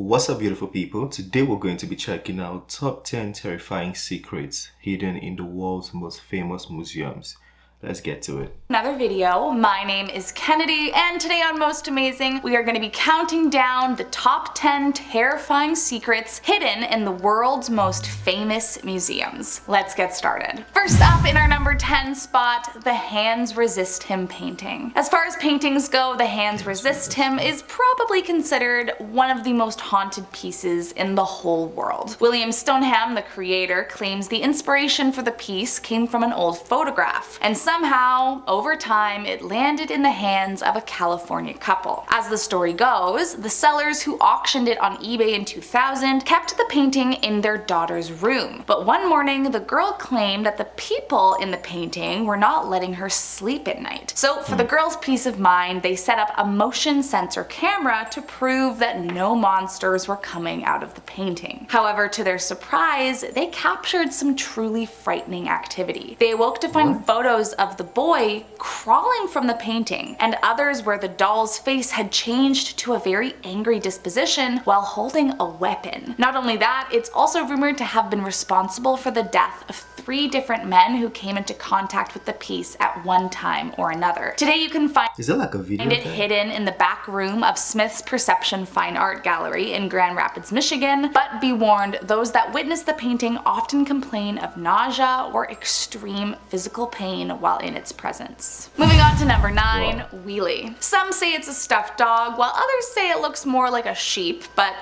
What's up, beautiful people? Today we're going to be checking out top 10 terrifying secrets hidden in the world's most famous museums. Let's get to it. Another video. My name is Kennedy, and today on Most Amazing, we are going to be counting down the top 10 terrifying secrets hidden in the world's most famous museums. Let's get started. First up in our number 10 spot, the Hands Resist Him painting. As far as paintings go, the Hands Resist Him is probably considered one of the most haunted pieces in the whole world. William Stoneham, the creator, claims the inspiration for the piece came from an old photograph, and somehow, over time, it landed in the hands of a California couple. As the story goes, the sellers who auctioned it on eBay in 2000 kept the painting in their daughter's room. But one morning, the girl claimed that the people in the painting were not letting her sleep at night. So for the girl's peace of mind, they set up a motion sensor camera to prove that no monsters were coming out of the painting. However, to their surprise, they captured some truly frightening activity. They awoke to find photos of the boy crawling from the painting, and others where the doll's face had changed to a very angry disposition while holding a weapon. Not only that, it's also rumored to have been responsible for the death of 3 different men who came into contact with the piece at one time or another. Today you can find Is it like a video? It hidden in the back room of Smith's Perception Fine Art Gallery in Grand Rapids, Michigan, but be warned, those that witness the painting often complain of nausea or extreme physical pain while in its presence. Moving on to number 9, Wheelie. Some say it's a stuffed dog, while others say it looks more like a sheep, but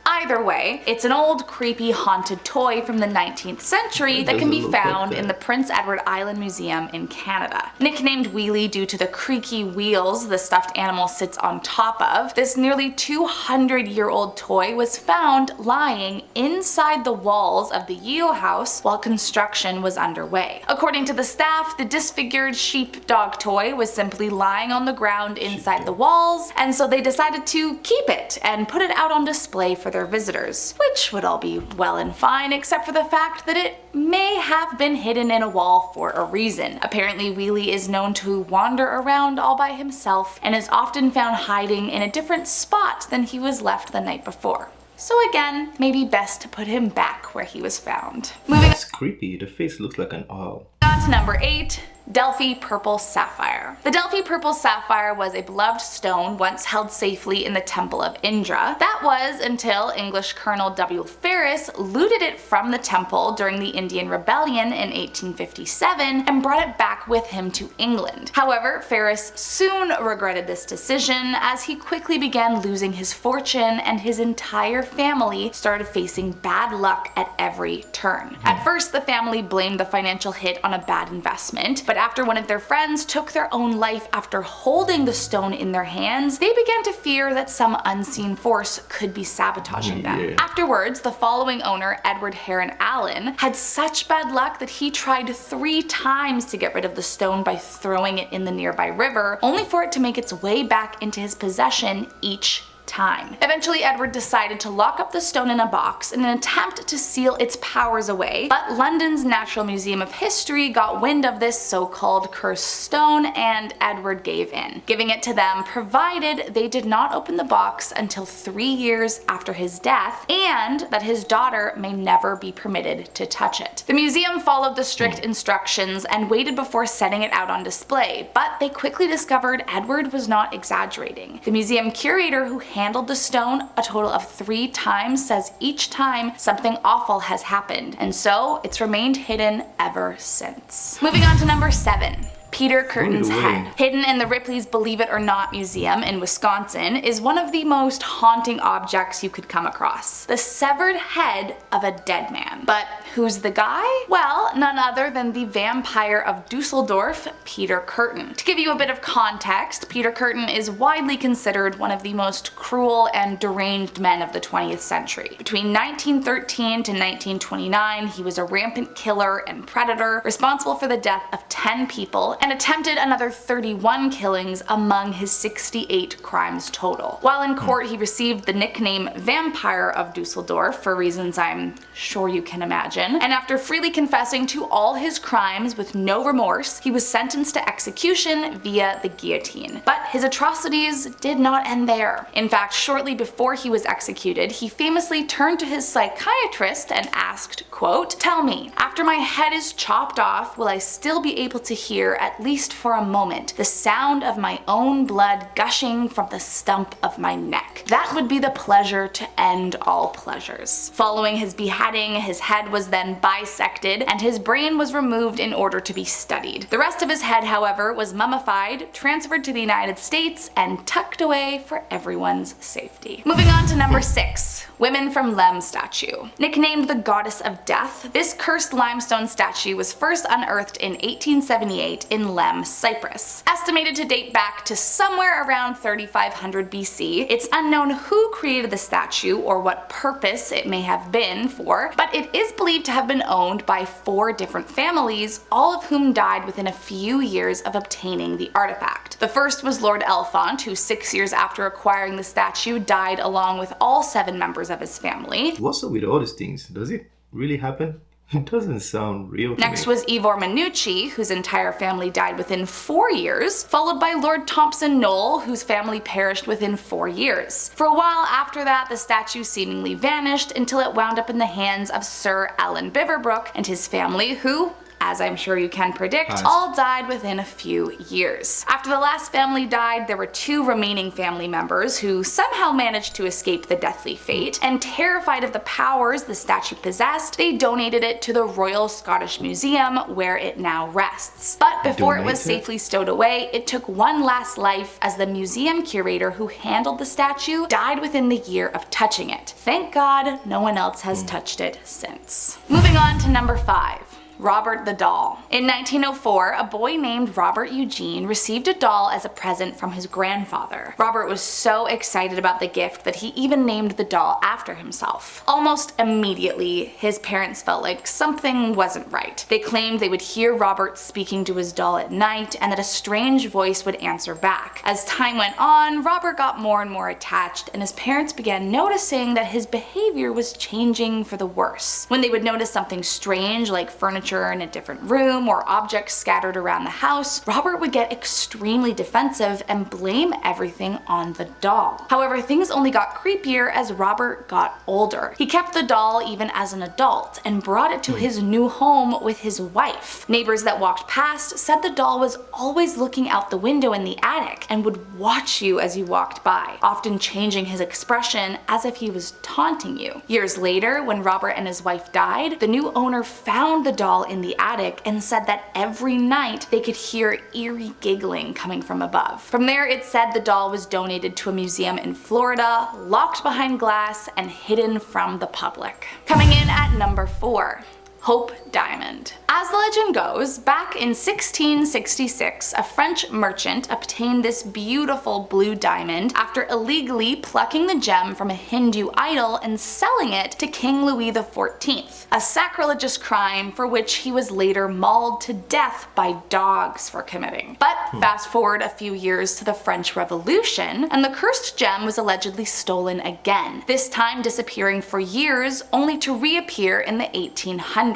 either way, it's an old, creepy, haunted toy from the 19th century that can be found in the Prince Edward Island Museum in Canada. Nicknamed Wheelie due to the creaky wheels the stuffed animal sits on top of, this nearly 200-year-old toy was found lying inside the walls of the Yeo House while construction was underway. According to the staff, the disfigured sheep-dog toy was simply lying on the ground inside the walls, and so they decided to keep it and put it out on display for their visitors, which would all be well and fine except for the fact that it may have been hidden in a wall for a reason. Apparently Wheelie is known to wander around all by himself and is often found hiding in a different spot than he was left the night before. So again, maybe best to put him back where he was found. That's creepy. The face looks like an owl. On to number 8. Delphi Purple Sapphire. The Delphi Purple Sapphire was a beloved stone once held safely in the Temple of Indra. That was until English Colonel W. Ferris looted it from the temple during the Indian Rebellion in 1857 and brought it back with him to England. However, Ferris soon regretted this decision as he quickly began losing his fortune and his entire family started facing bad luck at every turn. At first, the family blamed the financial hit on a bad investment, but after one of their friends took their own life after holding the stone in their hands, they began to fear that some unseen force could be sabotaging them. Afterwards, the following owner, Edward Heron Allen, had such bad luck that he tried 3 times to get rid of the stone by throwing it in the nearby river, only for it to make its way back into his possession each time. Eventually, Edward decided to lock up the stone in a box in an attempt to seal its powers away, but London's Natural Museum of History got wind of this so-called cursed stone and Edward gave in, giving it to them provided they did not open the box until 3 years after his death and that his daughter may never be permitted to touch it. The museum followed the strict instructions and waited before setting it out on display, but they quickly discovered Edward was not exaggerating. The museum curator who handled the stone a total of 3 times says each time something awful has happened, and so it's remained hidden ever since. Moving on to number 7. Peter Curtin's head. Hidden in the Ripley's Believe It or Not Museum in Wisconsin is one of the most haunting objects you could come across. The severed head of a dead man. But who's the guy? Well, none other than the vampire of Dusseldorf, Peter Curtin. To give you a bit of context, Peter Curtin is widely considered one of the most cruel and deranged men of the 20th century. Between 1913 to 1929, he was a rampant killer and predator, responsible for the death of 10 people and attempted another 31 killings among his 68 crimes total. While in court, he received the nickname Vampire of Dusseldorf for reasons I'm sure you can imagine. imagine, and after freely confessing to all his crimes with no remorse, he was sentenced to execution via the guillotine. But his atrocities did not end there. In fact, shortly before he was executed, he famously turned to his psychiatrist and asked, quote, "Tell me, after my head is chopped off, will I still be able to hear, at least for a moment, the sound of my own blood gushing from the stump of my neck? That would be the pleasure to end all pleasures." Following his beheading, his head was then bisected and his brain was removed in order to be studied. The rest of his head, however, was mummified, transferred to the United States, and tucked away for everyone's safety. Moving on to number 6. Women from LEMB statue. Nicknamed the Goddess of Death, this cursed limestone statue was first unearthed in 1878 in LEMB, Cyprus. Estimated to date back to somewhere around 3500 BC, it's unknown who created the statue or what purpose it may have been for, but it is believed to have been owned by 4 different families, all of whom died within a few years of obtaining the artifact. The first was Lord Elfont, who 6 years after acquiring the statue died along with all 7 members of his family. What's up with all these things? Does it really happen? It doesn't sound real to Next me. was Ivor Minucci, whose entire family died within 4 years, followed by Lord Thompson Knoll, whose family perished within 4 years. For a while after that, the statue seemingly vanished until it wound up in the hands of Sir Alan Biverbrook and his family, who, as I'm sure you can predict, all died within a few years. After the last family died, there were 2 remaining family members who somehow managed to escape the deathly fate, and terrified of the powers the statue possessed, they donated it to the Royal Scottish Museum, where it now rests. But before it was safely stowed away, it took one last life, as the museum curator who handled the statue died within the year of touching it. Thank God no one else has touched it since. Moving on to number 5. Robert the Doll. In 1904, a boy named Robert Eugene received a doll as a present from his grandfather. Robert was so excited about the gift that he even named the doll after himself. Almost immediately, his parents felt like something wasn't right. They claimed they would hear Robert speaking to his doll at night and that a strange voice would answer back. As time went on, Robert got more and more attached, and his parents began noticing that his behavior was changing for the worse. When they would notice something strange, like furniture in a different room or objects scattered around the house, Robert would get extremely defensive and blame everything on the doll. However, things only got creepier as Robert got older. He kept the doll even as an adult and brought it to his new home with his wife. Neighbors that walked past said the doll was always looking out the window in the attic and would watch you as you walked by, often changing his expression as if he was taunting you. Years later, when Robert and his wife died, the new owner found the doll in the attic and said that every night they could hear eerie giggling coming from above. From there, it said the doll was donated to a museum in Florida, locked behind glass, and hidden from the public. Coming in at number 4. Hope Diamond. As the legend goes, back in 1666, a French merchant obtained this beautiful blue diamond after illegally plucking the gem from a Hindu idol and selling it to King Louis XIV, a sacrilegious crime for which he was later mauled to death by dogs for committing. But fast forward a few years to the French Revolution, and the cursed gem was allegedly stolen again, this time disappearing for years only to reappear in the 1800s.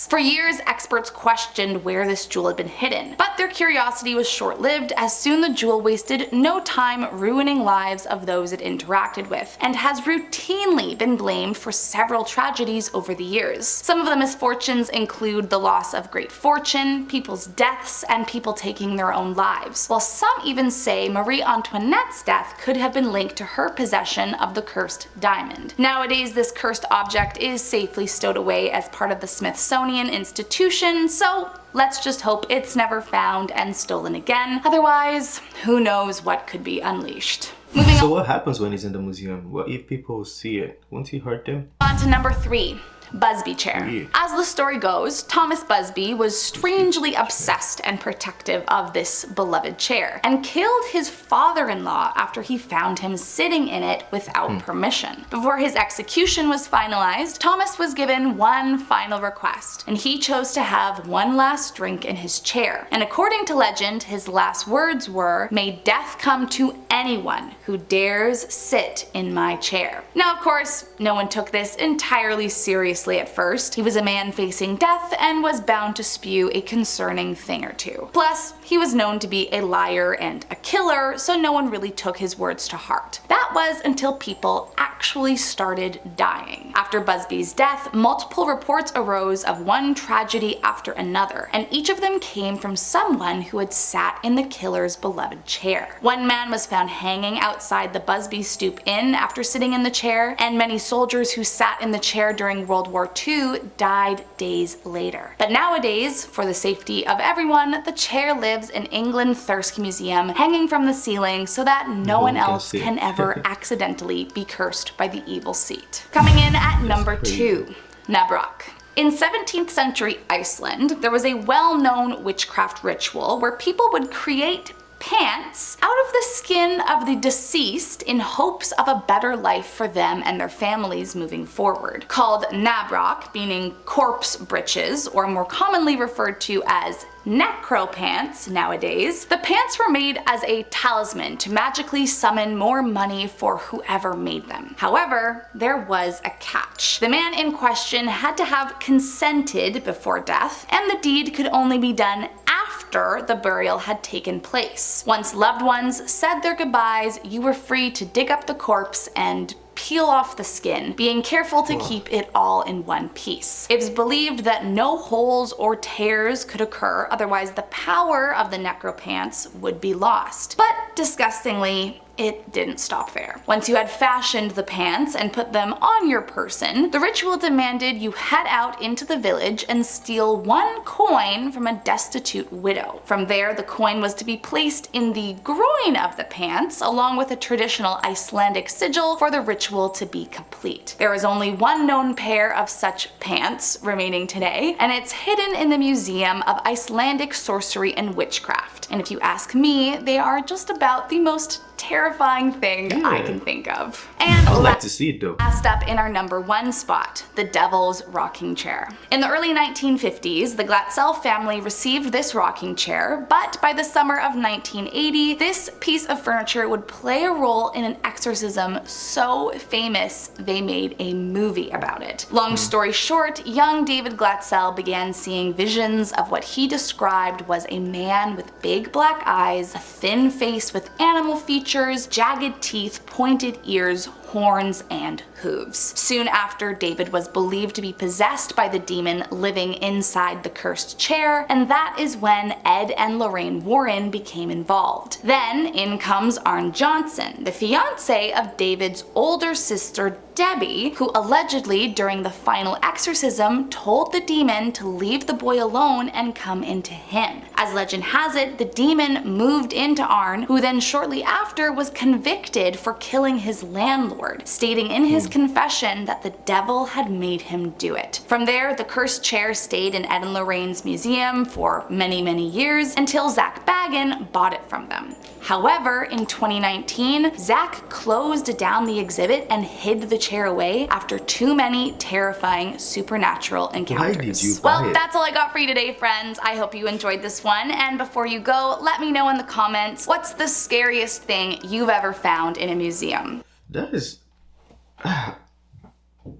For years, experts questioned where this jewel had been hidden, but their curiosity was short-lived, as soon the jewel wasted no time ruining lives of those it interacted with, and has routinely been blamed for several tragedies over the years. Some of the misfortunes include the loss of great fortune, people's deaths, and people taking their own lives, while some even say Marie Antoinette's death could have been linked to her possession of the cursed diamond. Nowadays, this cursed object is safely stowed away as part of the Smithsonian Institution, so let's just hope it's never found and stolen again. Otherwise, who knows what could be unleashed. So what happens when it's in the museum? What if people see it? Won't it hurt them? On to number 3. Busby chair. Yeah. As the story goes, Thomas Busby was strangely obsessed and protective of this beloved chair, and killed his father-in-law after he found him sitting in it without permission. Before his execution was finalized, Thomas was given one final request, and he chose to have one last drink in his chair. And according to legend, his last words were, "May death come to anyone who dares sit in my chair." Now, of course, no one took this entirely seriously at first. He was a man facing death and was bound to spew a concerning thing or two. Plus, he was known to be a liar and a killer, so no one really took his words to heart. That was until people actually started dying. After Busby's death, multiple reports arose of one tragedy after another, and each of them came from someone who had sat in the killer's beloved chair. One man was found hanging outside the Busby Stoop Inn after sitting in the chair, and many soldiers who sat in the chair during World War II died days later. But nowadays, for the safety of everyone, the chair lives in England Thirsk Museum, hanging from the ceiling so that no one else can ever accidentally be cursed by the evil seat. Coming in at number 2, Nabrok. In 17th century Iceland, there was a well-known witchcraft ritual where people would create pants out of the skin of the deceased in hopes of a better life for them and their families moving forward. Called Nabrok, meaning corpse breeches, or more commonly referred to as necro pants nowadays, the pants were made as a talisman to magically summon more money for whoever made them. However, there was a catch. The man in question had to have consented before death, and the deed could only be done after the burial had taken place. Once loved ones said their goodbyes, you were free to dig up the corpse and peel off the skin, being careful to keep it all in one piece. It was believed that no holes or tears could occur, otherwise the power of the necropants would be lost. But disgustingly, it didn't stop there. Once you had fashioned the pants and put them on your person, the ritual demanded you head out into the village and steal one coin from a destitute widow. From there, the coin was to be placed in the groin of the pants, along with a traditional Icelandic sigil for the ritual to be complete. There is only one known pair of such pants remaining today, and it's hidden in the Museum of Icelandic Sorcery and Witchcraft. And if you ask me, they are just about the most terrifying thing I can think of. And I'd like to see it though. Last up in our number 1 spot, the Devil's Rocking Chair. In the early 1950s, the Glatzell family received this rocking chair, but by the summer of 1980, this piece of furniture would play a role in an exorcism so famous they made a movie about it. Long story short, young David Glatzell began seeing visions of what he described was a man with big black eyes, a thin face with animal features, jagged teeth, pointed ears, horns, and hooves. Soon after, David was believed to be possessed by the demon living inside the cursed chair, and that is when Ed and Lorraine Warren became involved. Then in comes Arn Johnson, the fiance of David's older sister Debbie, who allegedly during the final exorcism told the demon to leave the boy alone and come into him. As legend has it, the demon moved into Arn, who then shortly after was convicted for killing his landlord, stating in his confession that the devil had made him do it. From there, the cursed chair stayed in Ed and Lorraine's museum for many, many years until Zach Baggin bought it from them. However, in 2019, Zach closed down the exhibit and hid the chair away after too many terrifying supernatural encounters. Why did you buy Well, it? that's all I got for you today, friends. I hope you enjoyed this one, and before you go, let me know in the comments, what's the scariest thing you've ever found in a museum? That is,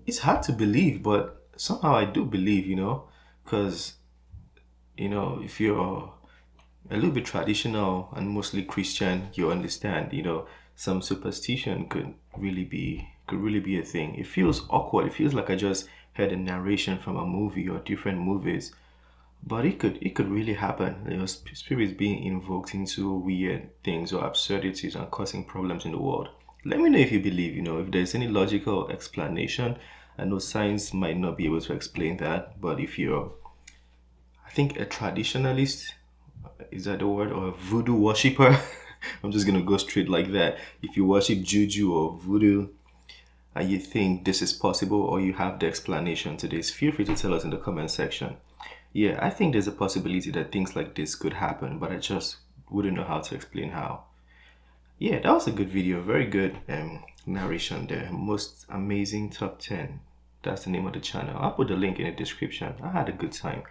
it's hard to believe, but somehow I do believe, because, if you're a little bit traditional and mostly Christian, you understand, some superstition could really be a thing. It feels awkward. It feels like I just heard a narration from a movie or different movies, but it could really happen. Spirits being invoked into weird things or absurdities and causing problems in the world. Let me know if you believe, if there's any logical explanation. I know science might not be able to explain that, but if you're, I think, a traditionalist, is that the word, or a voodoo worshiper? I'm just gonna go straight like that. If you worship juju or voodoo and you think this is possible or you have the explanation to this, feel free to tell us in the comment section. Yeah, I think there's a possibility that things like this could happen, but I just wouldn't know how to explain how. Yeah, that was a good video. Very good narration there. Most amazing top 10. That's the name of the channel. I'll put the link in the description. I had a good time.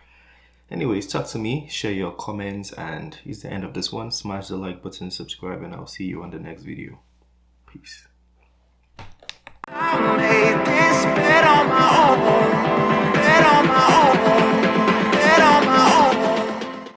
Anyways, talk to me, share your comments, and it's the end of this one. Smash the like button, subscribe, and I'll see you on the next video. Peace. I made this Bet on my own, bet on my own.